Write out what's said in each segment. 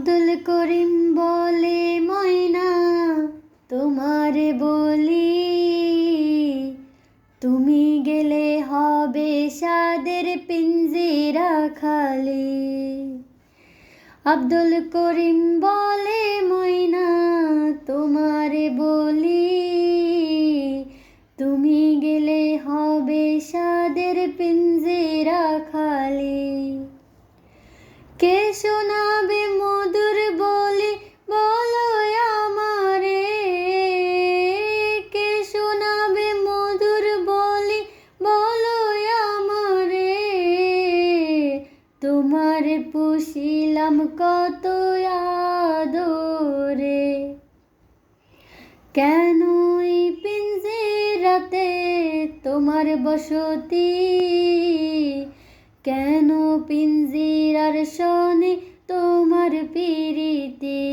আব্দুল করিম বলে ময়না তোমারে বলি, তুমি গেলে হবে সাদের পিঞ্জিরা খালি। আব্দুল করিম বলে ময়না তোমারে বলি, তুমি গেলে হবে সাদের পিঞ্জিরা খালি। কে শোনাবে মধুর বলি বলো আমারে, কে শোনাবে মধুর বলি বলো আমারে। তোমার পুষিলাম কত আদরে, কেন এই পিঞ্জিরাতে তোমার বসতি, কেন পিঞ্জিরার শোনে তোমার প্রীতি।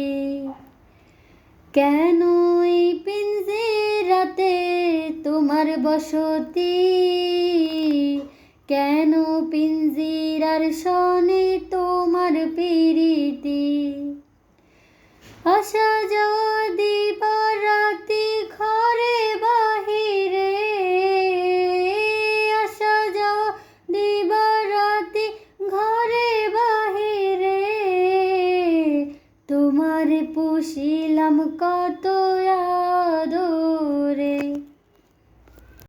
কেন এই পিঞ্জিরাতে তোমার বসতি, কেন পিঞ্জিরার শোনে তোমার প্রীতি। আসা যাওয়া দিবারাতি ঘরে বাহিরে, আসা যাওয়া দিবারাতি ঘরে বাহিরে। তোমার পুষিলাম কত